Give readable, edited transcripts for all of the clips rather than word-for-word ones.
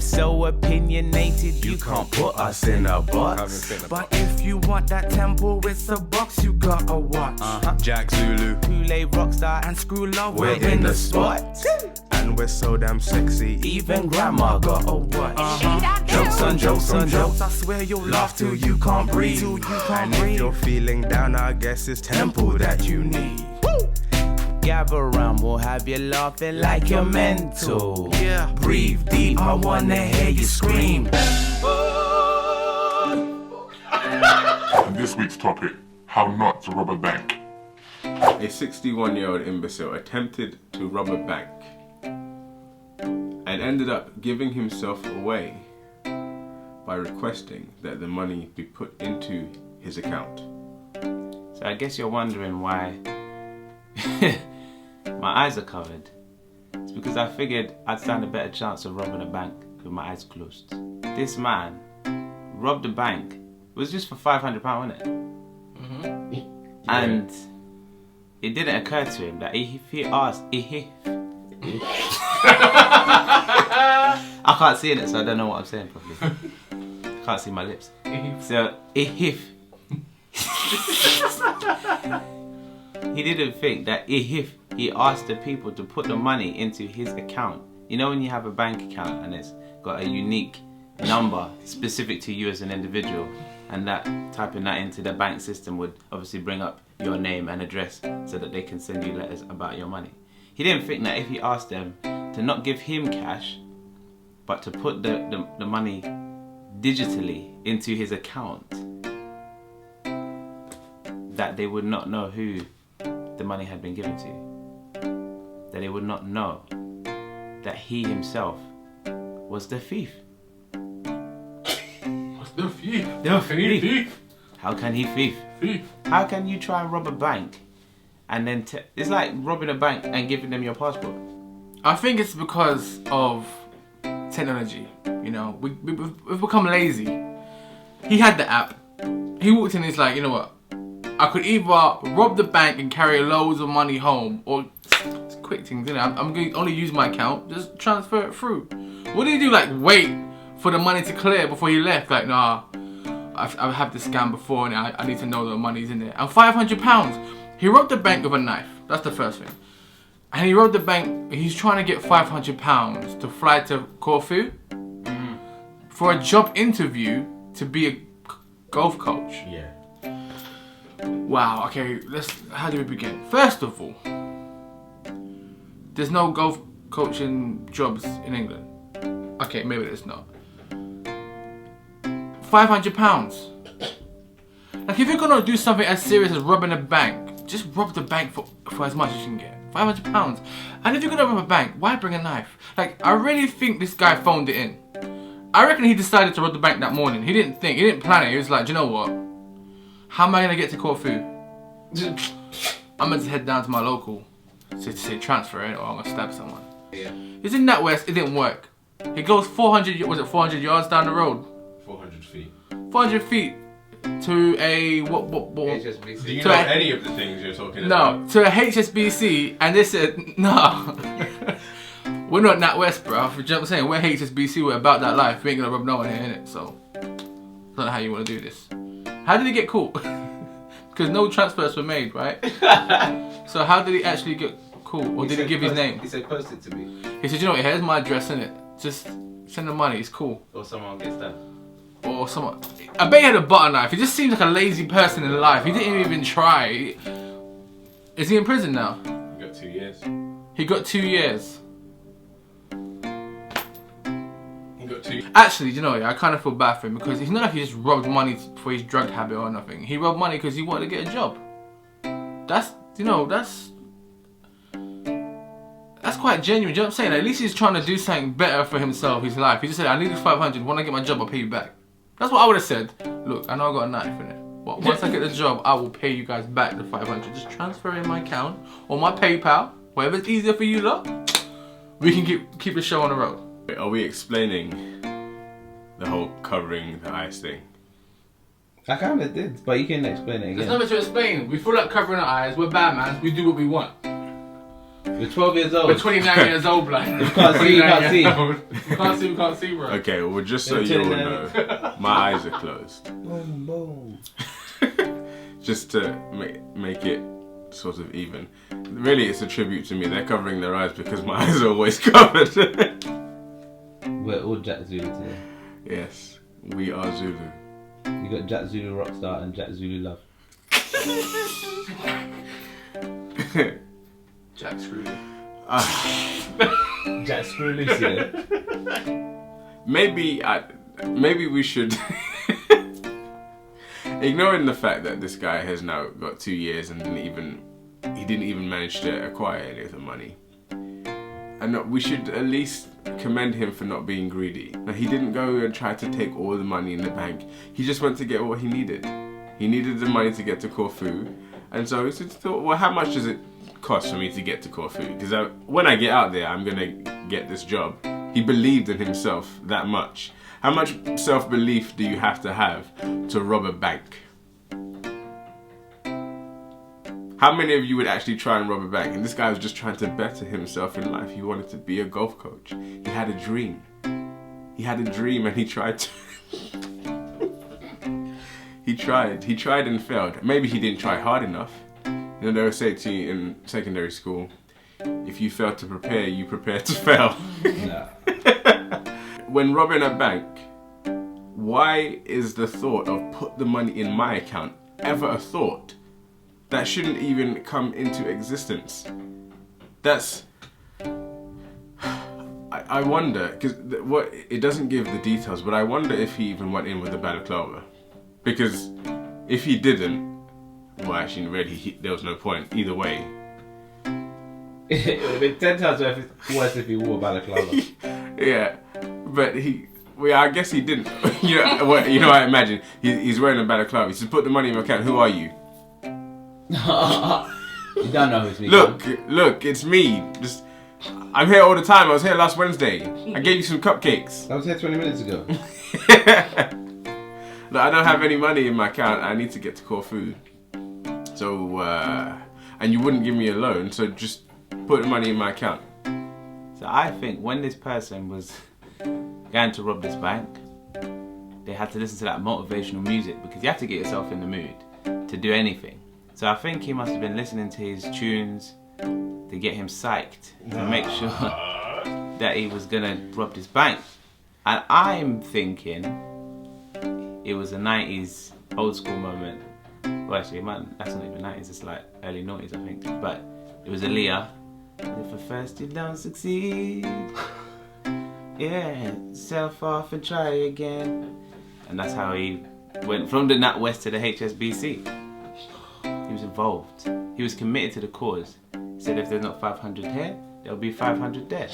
we're so opinionated, you can't put us in a box. But if you want that temple, it's a box you gotta watch. Jack Zulu, Koolay, Rockstar, And Scru love, we're in the spot. and we're so damn sexy. Even grandma got a watch. Jokes on jokes on jokes. I swear you'll laugh till you can't breathe. And if you're feeling down, I guess it's temple that you need. Gather around, we'll have you laughing like you're mental. Yeah. Breathe deep, I wanna hear you scream. And this week's topic, how not to rob a bank. A 61-year-old imbecile attempted to rob a bank and ended up giving himself away by requesting that the money be put into his account. So I guess you're wondering why my eyes are covered. It's because I figured I'd stand a better chance of robbing a bank with my eyes closed. This man robbed a bank. It was just for £500, wasn't it? Mm-hmm. And it didn't occur to him that if he asked, I can't see in it, so I don't know what I'm saying properly. I can't see my lips. So if he didn't think that if he asked the people to put the money into his account, you know when you have a bank account and it's got a unique number specific to you as an individual, and that typing that into the bank system would obviously bring up your name and address so that they can send you letters about your money. He didn't think that if he asked them to not give him cash but to put the money digitally into his account, that they would not know who the money had been given to. That they would not know that he himself was the thief. The thief. The thief. How can he thief? How can you try and rob a bank and then it's like robbing a bank and giving them your passport? I think it's because of technology. You know, we've become lazy. He had the app. He walked in and he's like, you know what? I could either rob the bank and carry loads of money home, or it's quick things, you know. I'm going to only use my account, just transfer it through. What did he do? Like wait for the money to clear before he left? Like nah, I've had this scam before and I need to know that the money's in there. And £500. He robbed the bank with a knife. That's the first thing. And he robbed the bank. He's trying to get £500 to fly to Corfu for a job interview to be a golf coach. Yeah. Wow, okay, how do we begin? First of all, there's no golf coaching jobs in England. Okay, maybe there's not. £500. Like if you're gonna do something as serious as robbing a bank, just rob the bank for as much as you can get. £500. And if you're gonna rob a bank, why bring a knife? Like, I really think this guy phoned it in. I reckon he decided to rob the bank that morning. He didn't plan it. He was like, do you know what? How am I gonna get to Corfu? I'm gonna head down to my local to say transfer it, or I'm gonna stab someone. Yeah. It's in that west. It didn't work. He goes 400 yards down the road? 400 feet. 400 feet to a what? HSBC. Do you know any of the things you're talking about? No, to a HSBC, and they said no. We're not that west, bro. You know what I'm saying? We're HSBC. We're about that life. We ain't gonna rob no one here, innit? So, that's not how you wanna do this. How did he get caught? Because no transfers were made, right? So how did he actually get caught? Or did he give his name? He said post it to me. He said, you know what, here's my address, innit? Just send the money, it's cool. Or someone gets that. Or someone... I bet he had a butter knife. He just seems like a lazy person in life. He didn't even try. Is he in prison now? He got 2 years. He got 2 years. Two. Actually, you know, I kind of feel bad for him because it's not like he just robbed money for his drug habit or nothing. He robbed money because he wanted to get a job. That's quite genuine. Do you know what I'm saying? At least he's trying to do something better for himself, his life. He just said, I need this 500. When I get my job, I'll pay you back. That's what I would have said. Look, I know I got a knife in it. But once I get the job, I will pay you guys back the 500. Just transfer in my account or my PayPal, whatever's easier for you lot. We can keep the show on the road. Are we explaining the whole covering the eyes thing? I kind of did, but you can explain it again. There's nothing to explain. We feel like covering our eyes. We're bad man. We do what we want. You're 12 years old. We're 29 years old, blood. You can't see, you can't see. We can't see, bro. Okay, well, just so You're you all 29. know, my eyes are closed. Boom, boom. Just to make it sort of even. Really, it's a tribute to me. They're covering their eyes because my eyes are always covered. We're all Jack Zulu today. Yes, we are Zulu. You got Jack Zulu Rockstar and Jack Zulu Love. Jack Scru. Jack Screw Loose, yeah. Maybe we should, ignoring the fact that this guy has now got 2 years and he didn't even manage to acquire any of the money. And we should at least commend him for not being greedy. Now, he didn't go and try to take all the money in the bank. He just went to get what he needed. He needed the money to get to Corfu. And so he thought, well, how much does it cost for me to get to Corfu? Because when I get out there, I'm going to get this job. He believed in himself that much. How much self-belief do you have to rob a bank? How many of you would actually try and rob a bank? And this guy was just trying to better himself in life. He wanted to be a golf coach. He had a dream. He had a dream and he tried to... He tried and failed. Maybe he didn't try hard enough. You know, they would say to you in secondary school, if you fail to prepare, you prepare to fail. Nah. When robbing a bank, why is the thought of put the money in my account ever a thought? That shouldn't even come into existence. That's... I wonder, because it doesn't give the details, but I wonder if he even went in with a balaclava. Because if he didn't, well, actually, really, there was no point either way. It would have been 10 times worse if he wore a balaclava. Yeah, but I guess he didn't. You know, I imagine he's wearing a balaclava. He said, "Put the money in my account. Who are you?" You don't know who's me. Look, it's me. I'm here all the time. I was here last Wednesday. I gave you some cupcakes. I was here 20 minutes ago. Look, I don't have any money in my account. I need to get to Corfu. So, and you wouldn't give me a loan, so just put the money in my account. So I think when this person was going to rob this bank, they had to listen to that motivational music because you have to get yourself in the mood to do anything. So I think he must have been listening to his tunes to get him psyched to make sure that he was gonna rob this bank. And I'm thinking it was a 90s old school moment. Well, actually, that's not even 90s, it's like early 90s, I think. But it was Aaliyah. If at first you don't succeed, yeah, self off and try again. And that's how he went from the NatWest to the HSBC. He was involved. He was committed to the cause. He said if there's not 500 here, there'll be 500 there.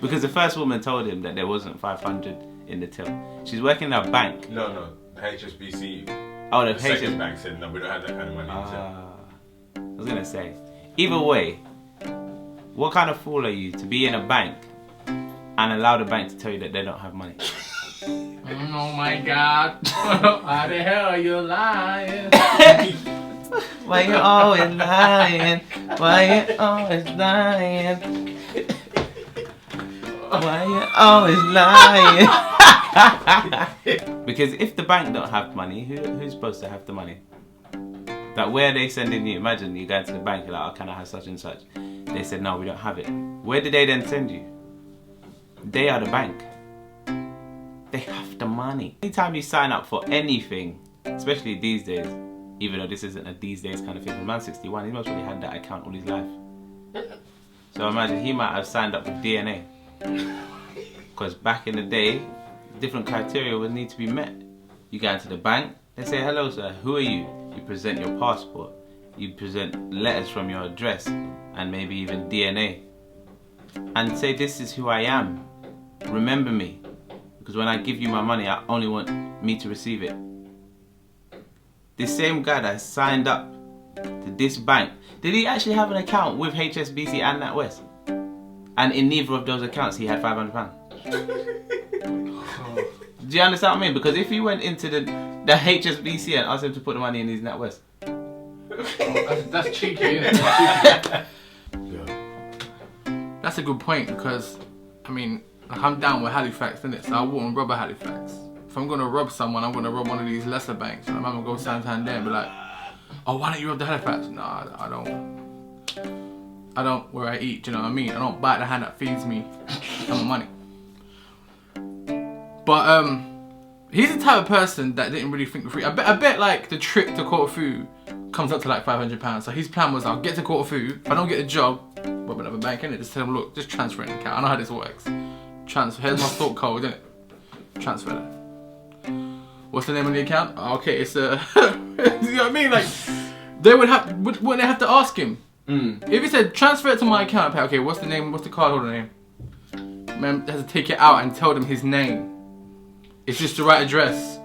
Because the first woman told him that there wasn't 500 in the till. She's working in a bank. No, HSBC. Oh, the second bank said no, we don't have that kind of money. I was gonna say, either way, what kind of fool are you to be in a bank and allow the bank to tell you that they don't have money? Oh my God! How the hell are you lying? Why you always lying? Why you always lying? Why you always lying? Because if the bank don't have money, who's supposed to have the money? Like, where are they sending you? Imagine you go to the bank, you're like, oh, can I have such and such? They said, no, we don't have it. Where did they then send you? They are the bank. They have the money. Anytime you sign up for anything, especially these days, even though this isn't a these days kind of thing, man's 61, he most probably had that account all his life. So imagine he might have signed up with DNA. Because back in the day, different criteria would need to be met. You go into the bank, they say, hello sir, who are you? You present your passport, you present letters from your address, and maybe even DNA. And say, this is who I am. Remember me. Because when I give you my money, I only want me to receive it. The same guy that signed up to this bank, did he actually have an account with HSBC and NatWest? And in neither of those accounts, he had £500. Do you understand what I mean? Because if he went into the HSBC and asked him to put the money in his NatWest, That's cheeky, isn't it? That's cheeky. That's a good point because, I mean, like, I'm down with Halifax, innit? So I wouldn't rob a Halifax. If I'm gonna rob someone, I'm gonna rob one of these lesser banks. And I'm gonna go Santander and be like, oh, why don't you rob the Halifax? No, I don't where I eat, do you know what I mean? I don't bite the hand that feeds me some money. But he's the type of person that didn't really think free. I bet like the trip to Corfu comes up to like £500. So his plan was, I'll get to Corfu. If I don't get a job, rob another bank, innit? Just tell them, look, just transfer it in the account. I know how this works. Transfer. Here's my sort code, innit? Transfer that. What's the name of the account? Oh, okay, it's you know what I mean? Like they wouldn't they have to ask him? If he said transfer it to my account, okay, what's the name? What's the cardholder name? Man has to take it out and tell them his name. Is this the right address?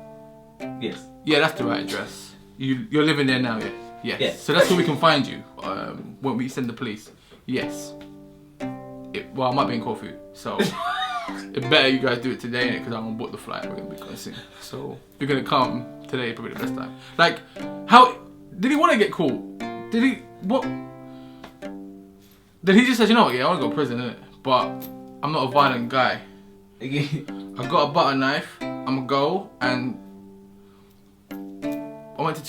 Yes. Yeah, that's the right address. You're living there now, yeah? Yes. Yes. So that's where we can find you when we send the police. Yes. Well, I might be in Corfu, so it better you guys do it today, innit? Because I'm gonna book the flight. We're gonna be going soon. So if you're gonna come today, probably the best time. Like, how did he want to get caught? Did he what? Then he just said, you know what, yeah, I want to go to prison, innit? But I'm not a violent guy. I've got a butter knife. I'm gonna go, and I went to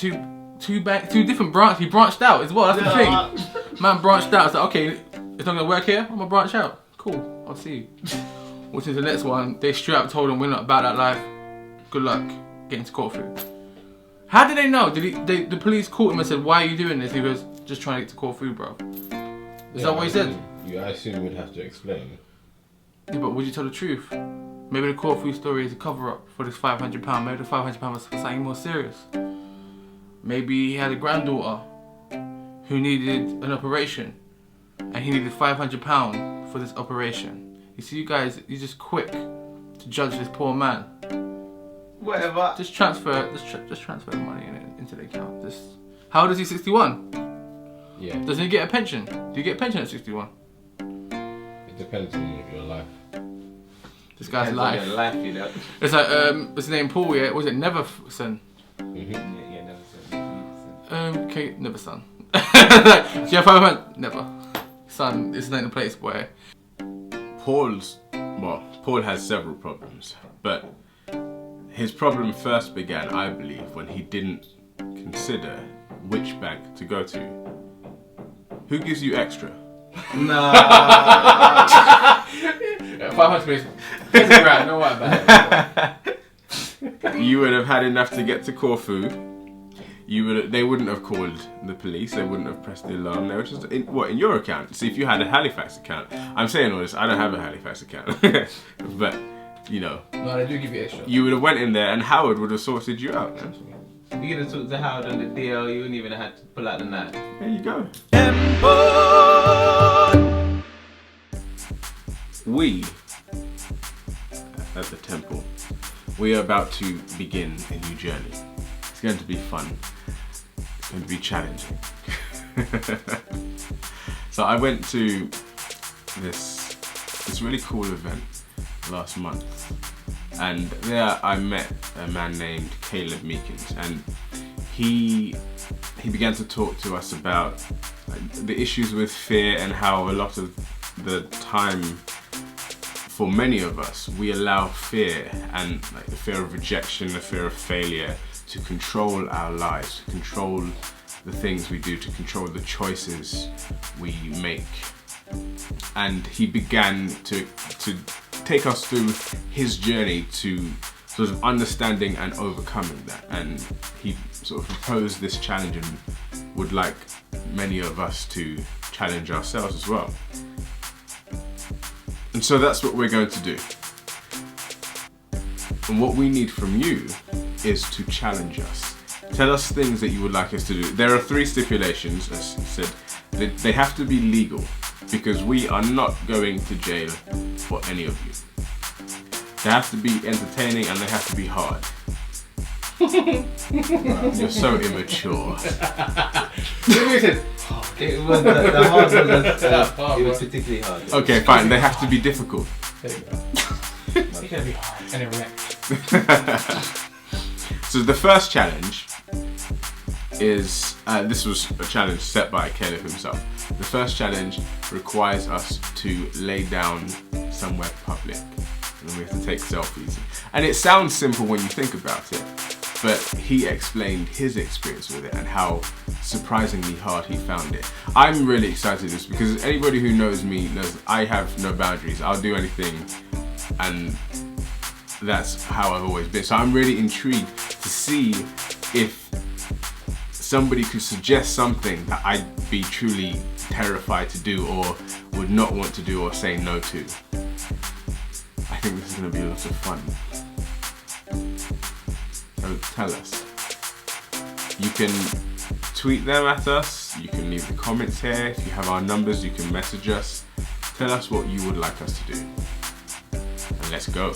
two different branches. He branched out as well. That's the thing. Man branched out. I said, okay, it's not gonna work here. I'm gonna branch out. Cool. I'll see you. Which is the next one. They straight up told him, we're not about that life. Good luck getting to Corfu. How did they know? The police caught him and said, why are you doing this? He was just trying to get to Corfu, bro. Is that what he said? I assume you would have to explain. Yeah, but would you tell the truth? Maybe the Corfu story is a cover-up for this £500. Maybe the £500 was for something more serious. Maybe he had a granddaughter who needed an operation, and he needed £500 for this operation. You see, you guys, you're just quick to judge this poor man. Whatever. Just transfer the money into the account. How old is he? 61. Yeah. Doesn't he get a pension? Do you get a pension at 61? It depends on your life. This guy's life. Your life, you know. It's like his name Paul. Yeah, was it Neaverson? Yeah, never said. Okay, never son. Do you have 500? Never. Son is not in the place where. Paul has several problems, but his problem first began, I believe, when he didn't consider which bank to go to. Who gives you extra? Nah. 500 is $50,000. Don't worry about it. You would have had enough to get to Corfu. They wouldn't have called the police. They wouldn't have pressed the alarm. They were just in your account. See, if you had a Halifax account, I'm saying all this. I don't have a Halifax account, but you know. No, they do give you extra. You would have went in there, and Howard would have sorted you out. If you're gonna talk to Howard on the DL, you wouldn't even have to pull out the knife. There you go. We at the temple, we are about to begin a new journey. It's going to be fun. It's going to be challenging. So I went to this really cool event last month, and there I met a man named Caleb Meekins, and he began to talk to us about the issues with fear and how a lot of the time, for many of us, we allow fear and like the fear of rejection, the fear of failure to control our lives, to control the things we do, to control the choices we make. And he began to take us through his journey to sort of understanding and overcoming that. And he sort of proposed this challenge and would like many of us to challenge ourselves as well. And so that's what we're going to do. And what we need from you is to challenge us. Tell us things that you would like us to do. There are 3 stipulations, as he said. They have to be legal, because we are not going to jail for any of you. They have to be entertaining and they have to be hard. You're so immature. It was the hard one. It was particularly hard. Okay, fine. They have to be difficult. There you go. It's gonna be hard and erect. So the first challenge is, this was a challenge set by Caleb himself. The first challenge requires us to lay down somewhere public, and we have to take selfies. And it sounds simple when you think about it, but he explained his experience with it and how surprisingly hard he found it. I'm really excited for this because anybody who knows me knows I have no boundaries. I'll do anything, and that's how I've always been. So I'm really intrigued to see if somebody could suggest something that I'd be truly terrified to do or would not want to do or say no to. I think this is going to be a lot of fun. So tell us. You can tweet them at us, you can leave the comments here. If you have our numbers, you can message us. Tell us what you would like us to do. And let's go.